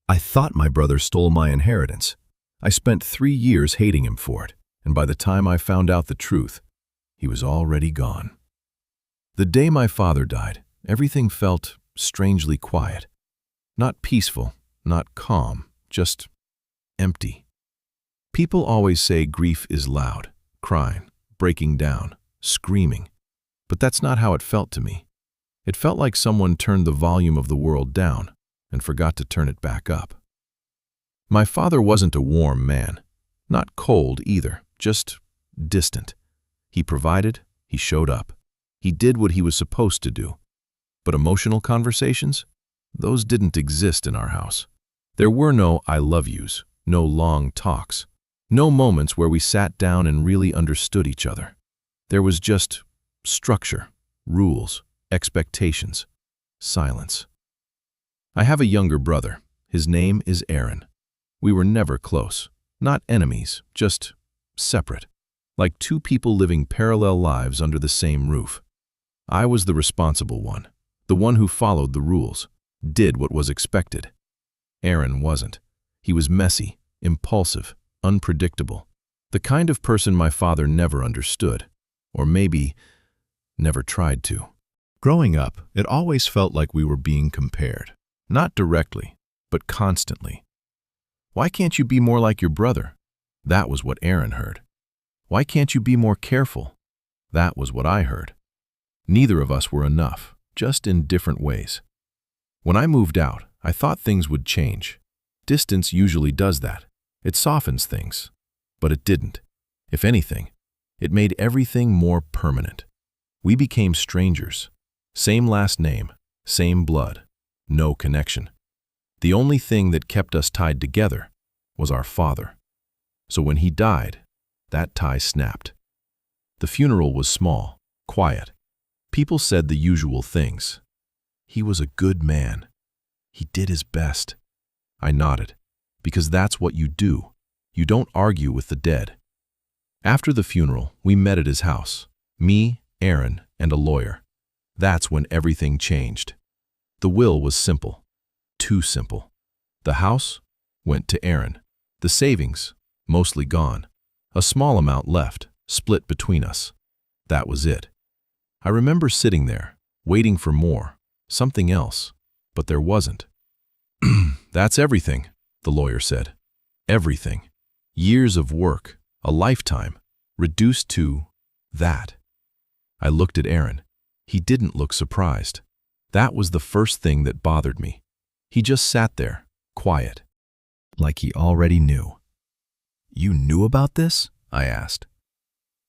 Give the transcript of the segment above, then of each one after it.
I thought my brother stole my inheritance. I spent 3 years hating him for it, and by the time I found out the truth, he was already gone. The day my father died, everything felt strangely quiet. Not peaceful, not calm, just empty. People always say grief is loud, crying, breaking down, screaming. But that's not how it felt to me. It felt like someone turned the volume of the world down and forgot to turn it back up. My father wasn't a warm man, not cold either, just distant. He provided, he showed up. He did what he was supposed to do. But emotional conversations? Those didn't exist in our house. There were no I love yous, no long talks, no moments where we sat down and really understood each other. There was just structure, rules, expectations, silence. I have a younger brother. His name is Aaron. We were never close, not enemies, just separate, like two people living parallel lives under the same roof. I was the responsible one, the one who followed the rules, did what was expected. Aaron wasn't. He was messy, impulsive, unpredictable, the kind of person my father never understood, or maybe never tried to. Growing up, it always felt like we were being compared, not directly, but constantly. Why can't you be more like your brother? That was what Aaron heard. Why can't you be more careful? That was what I heard. Neither of us were enough, just in different ways. When I moved out, I thought things would change. Distance usually does that. It softens things. But it didn't. If anything, it made everything more permanent. We became strangers. Same last name, same blood, no connection. The only thing that kept us tied together was our father. So when he died, that tie snapped. The funeral was small, quiet. People said the usual things. He was a good man. He did his best. I nodded, because that's what you do. You don't argue with the dead. After the funeral, we met at his house. Me, Aaron, and a lawyer. That's when everything changed. The will was simple. Too simple. The house went to Aaron. The savings, mostly gone. A small amount left, split between us. That was it. I remember sitting there, waiting for more, something else, but there wasn't. That's everything, the lawyer said. Everything. Years of work, a lifetime, reduced to that. I looked at Aaron. He didn't look surprised. That was the first thing that bothered me. He just sat there, quiet, like he already knew. You knew about this? I asked.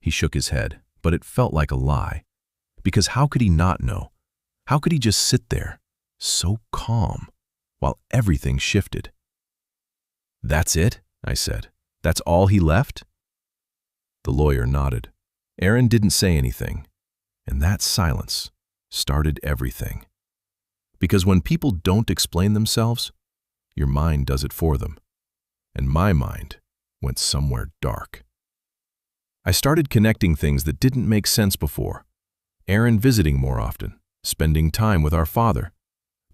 He shook his head, but it felt like a lie. Because how could he not know? How could he just sit there, so calm, while everything shifted? That's it, I said. That's all he left? The lawyer nodded. Aaron didn't say anything, and that silence started everything. Because when people don't explain themselves, your mind does it for them. And my mind went somewhere dark. I started connecting things that didn't make sense before. Aaron visiting more often, spending time with our father,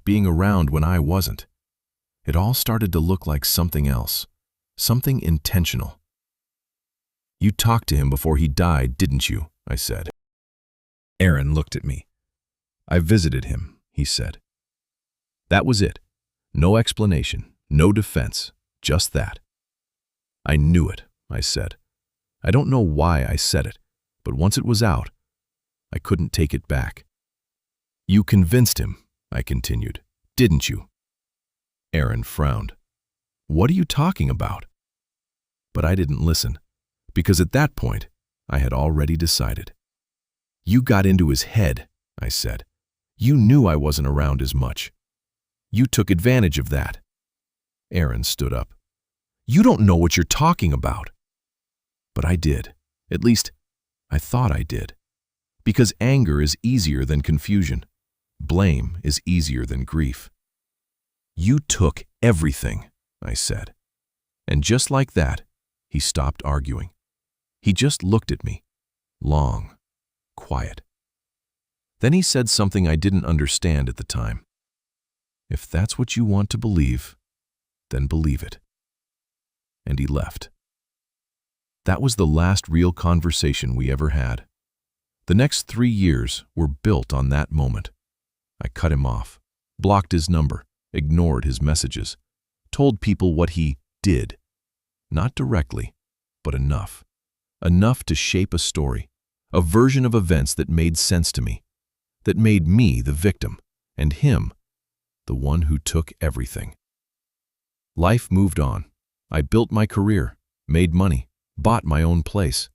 being around when I wasn't. It all started to look like something else, something intentional. You talked to him before he died, didn't you? I said. Aaron looked at me. I visited him, he said. That was it. No explanation, no defense, just that. I knew it, I said. I don't know why I said it, but once it was out, I couldn't take it back. You convinced him, I continued, didn't you? Aaron frowned. What are you talking about? But I didn't listen, because at that point, I had already decided. You got into his head, I said. You knew I wasn't around as much. You took advantage of that. Aaron stood up. You don't know what you're talking about. But I did. At least, I thought I did. Because anger is easier than confusion. Blame is easier than grief. You took everything, I said. And just like that, he stopped arguing. He just looked at me, long, quiet. Then he said something I didn't understand at the time. If that's what you want to believe, then believe it." And he left. That was the last real conversation we ever had. The next 3 years were built on that moment. I cut him off, blocked his number, ignored his messages, told people what he did. Not directly, but enough. Enough to shape a story, a version of events that made sense to me, that made me the victim, and him, the one who took everything. Life moved on. I built my career, made money, bought my own place.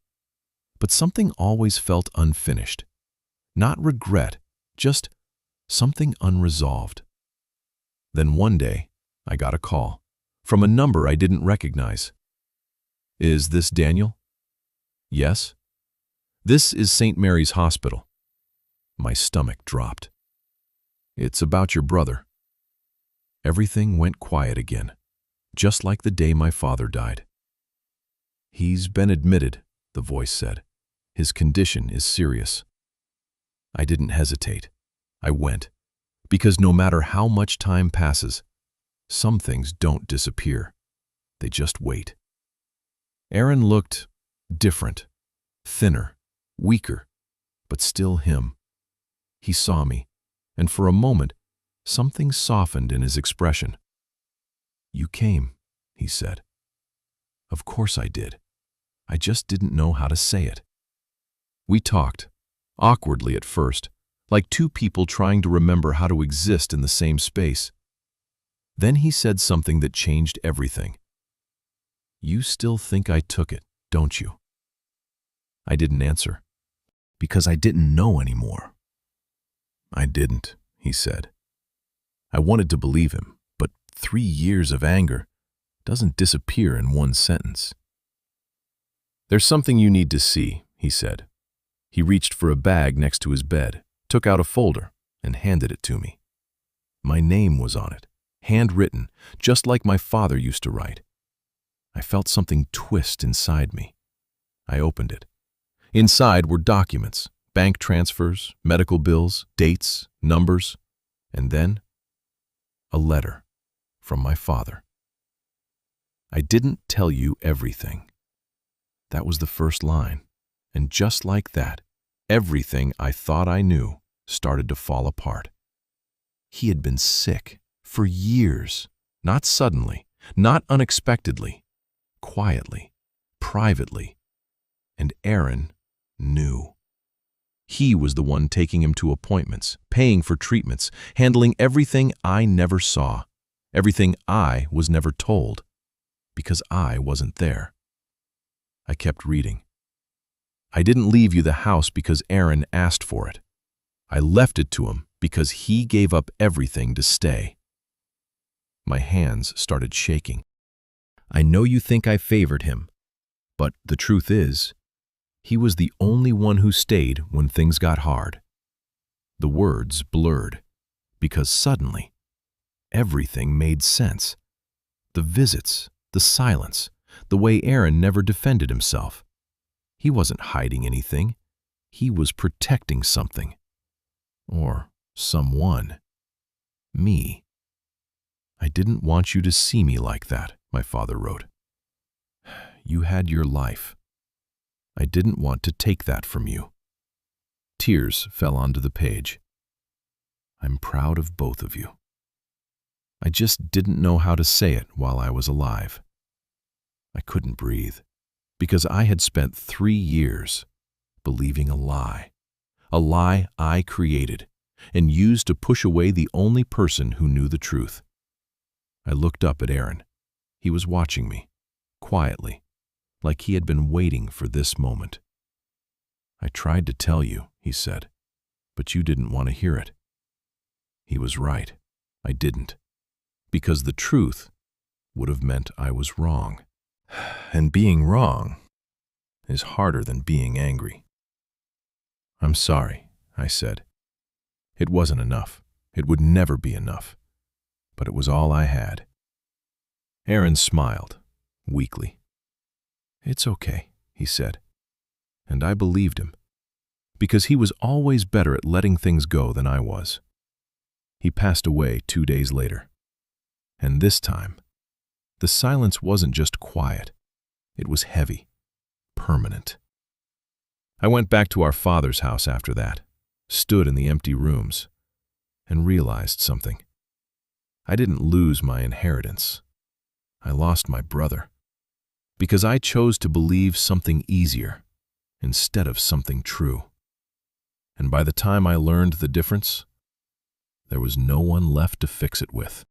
But something always felt unfinished. Not regret, just something unresolved. Then one day, I got a call from a number I didn't recognize. "Is this Daniel?" "Yes." "This is St. Mary's Hospital." My stomach dropped. "It's about your brother." Everything went quiet again, just like the day my father died. "He's been admitted," the voice said. "His condition is serious." I didn't hesitate. I went, because no matter how much time passes, some things don't disappear. They just wait. Aaron looked different, thinner, weaker, but still him. He saw me, and for a moment, something softened in his expression. "You came," he said. "Of course I did. I just didn't know how to say it." We talked, awkwardly at first, like two people trying to remember how to exist in the same space. Then he said something that changed everything. "You still think I took it, don't you?" I didn't answer, because I didn't know anymore. "I didn't," he said. I wanted to believe him, but 3 years of anger doesn't disappear in one sentence. "There's something you need to see," he said. He reached for a bag next to his bed, took out a folder, and handed it to me. My name was on it, handwritten, just like my father used to write. I felt something twist inside me. I opened it. Inside were documents, bank transfers, medical bills, dates, numbers, and then a letter from my father. "I didn't tell you everything." That was the first line, and just like that, everything I thought I knew started to fall apart. He had been sick for years, not suddenly, not unexpectedly, quietly, privately, and Aaron knew. He was the one taking him to appointments, paying for treatments, handling everything I never saw, everything I was never told, because I wasn't there. I kept reading. "I didn't leave you the house because Aaron asked for it. I left it to him because he gave up everything to stay." My hands started shaking. "I know you think I favored him, but the truth is, he was the only one who stayed when things got hard." The words blurred, because suddenly, everything made sense. The visits, the silence, the way Aaron never defended himself. He wasn't hiding anything. He was protecting something. Or someone. Me. "I didn't want you to see me like that," my father wrote. "You had your life. I didn't want to take that from you." Tears fell onto the page. "I'm proud of both of you. I just didn't know how to say it while I was alive." I couldn't breathe, because I had spent 3 years believing a lie I created and used to push away the only person who knew the truth. I looked up at Aaron. He was watching me, quietly, like he had been waiting for this moment. "I tried to tell you," he said, "but you didn't want to hear it." He was right. I didn't, because the truth would have meant I was wrong. And being wrong is harder than being angry. "I'm sorry," I said. It wasn't enough. It would never be enough. But it was all I had. Aaron smiled, weakly. "It's okay," he said. And I believed him, because he was always better at letting things go than I was. He passed away 2 days later. And this time, The silence wasn't just quiet. It was heavy, permanent. I went back to our father's house after that, stood in the empty rooms, and realized something. I didn't lose my inheritance. I lost my brother. Because I chose to believe something easier instead of something true. And by the time I learned the difference, there was no one left to fix it with.